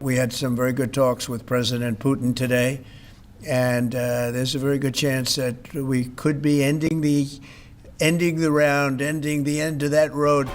We had some very good talks with President Putin today, and there's a very good chance that we could be ending the round, ending the end of that road.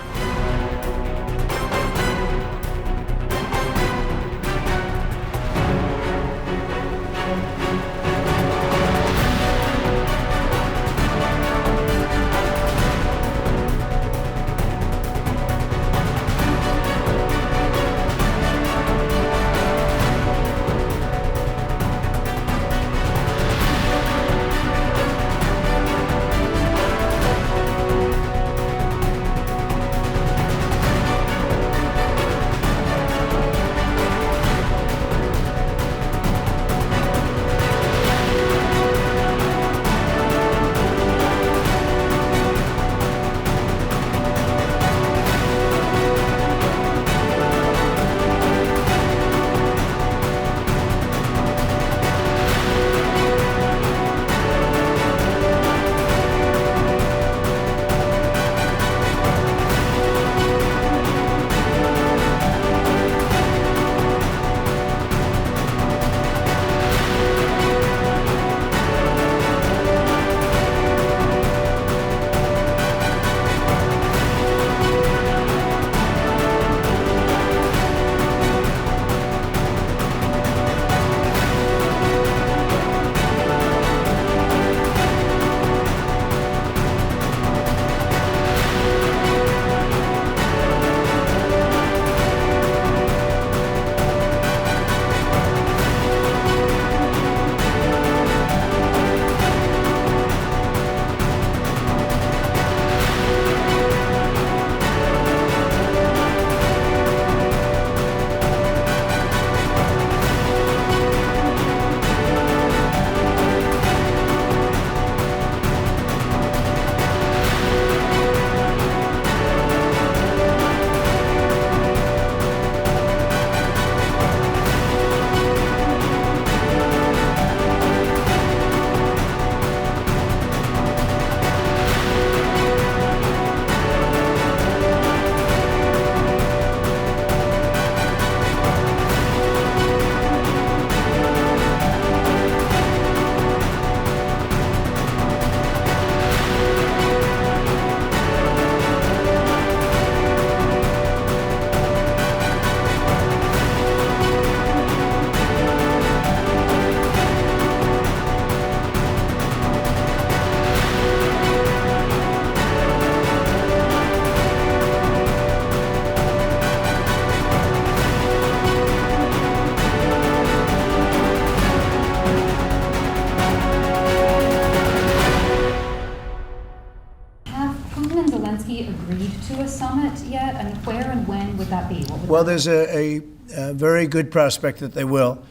Agreed to a summit yet, and where and when would that be? Well, there's a very good prospect that they will,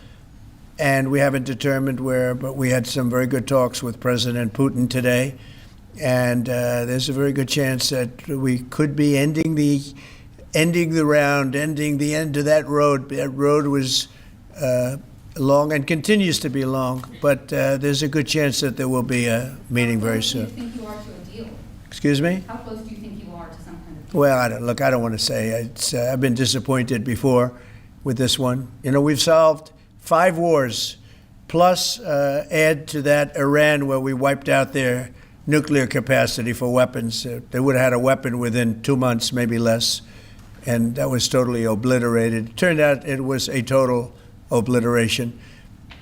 and we haven't determined where, but we had some very good talks with President Putin today, and there's a very good chance that we could be ending the round, ending the end of that road. That road was long and continues to be long, but there's a good chance that there will be a meeting very soon. How close do you think you are to a deal? Excuse me? How close do you think you are to some kind of deal? Well, I don't want to say. I've been disappointed before with this one. You know, we've solved 5 wars, plus add to that Iran, where we wiped out their nuclear capacity for weapons. They would have had a weapon within 2 months, maybe less, and that was totally obliterated. It turned out it was a total obliteration.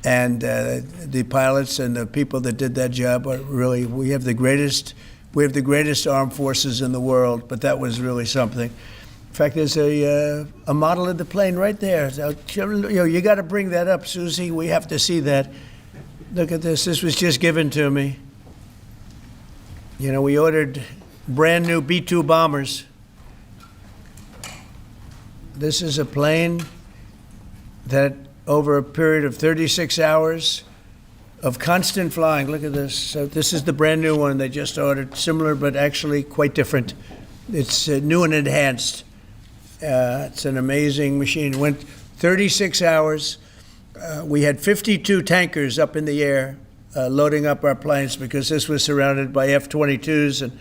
And the pilots and the people that did that job are really, we have the greatest armed forces in the world, but that was really something. In fact, there's a model of the plane right there. So, you got to bring that up, Susie. We have to see that. Look at this. This was just given to me. You know, we ordered brand new B-2 bombers. This is a plane that over a period of 36 hours of constant flying. Look at this. So this is the brand new one they just ordered. Similar, but actually quite different. It's new and enhanced. It's an amazing machine. It went 36 hours. We had 52 tankers up in the air loading up our planes because this was surrounded by F-22s and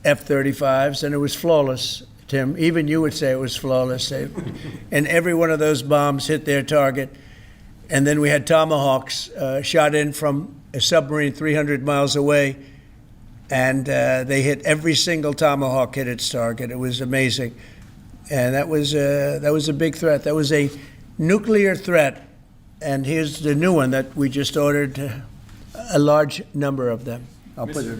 F-35s, and it was flawless. Tim. Even you would say it was flawless. And every one of those bombs hit their target. And then we had Tomahawks shot in from a submarine 300 miles away, and they hit every single Tomahawk hit its target. It was amazing. And that was a big threat. That was a nuclear threat. And here's the new one that we just ordered, a large number of them. I'll put it on.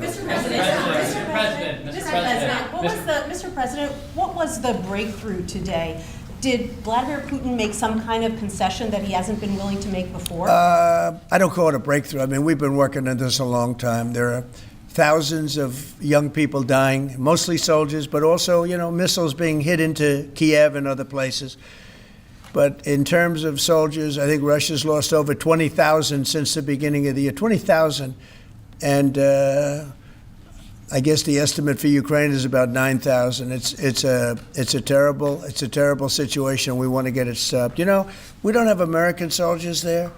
Mr. President, what was the breakthrough today? Did Vladimir Putin make some kind of concession that he hasn't been willing to make before? I don't call it a breakthrough. I mean, we've been working on this a long time. There are thousands of young people dying, mostly soldiers, but also, missiles being hit into Kiev and other places. But in terms of soldiers, I think Russia's lost over 20,000 since the beginning of the year. 20,000. And I guess the estimate for Ukraine is about 9,000. It's a terrible situation. We want to get it stopped. We don't have American soldiers there,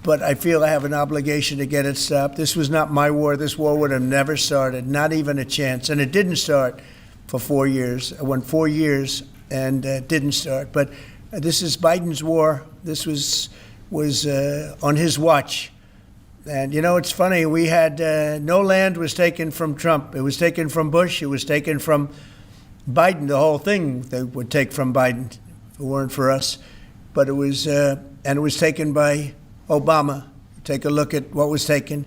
but I feel I have an obligation to get it stopped. This was not my war. This war would have never started, not even a chance. And it didn't start for 4 years. It went 4 years and didn't start. But this is Biden's war. This was on his watch. And, it's funny, we had no land was taken from Trump. It was taken from Bush. It was taken from Biden. The whole thing they would take from Biden if it weren't for us. But it was taken by Obama. Take a look at what was taken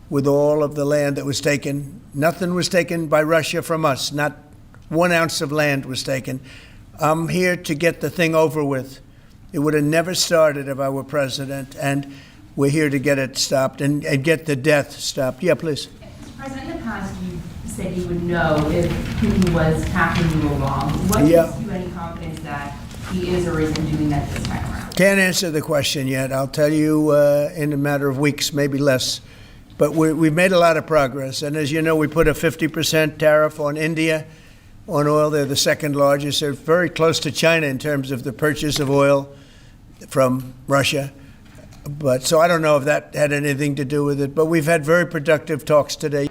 with all of the land that was taken. Nothing was taken by Russia from us. Not 1 ounce of land was taken. I'm here to get the thing over with. It would have never started if I were president. And we're here to get it stopped and get the death stopped. Yeah, please. Mr. President, in the past, you said you would know if Putin was tackling you along. What gives you any confidence that he is or isn't doing that this time around? Can't answer the question yet. I'll tell you in a matter of weeks, maybe less. But we've made a lot of progress. And as you know, we put a 50% tariff on India on oil. They're the second largest. They're very close to China in terms of the purchase of oil from Russia. But so I don't know if that had anything to do with it. But we've had very productive talks today.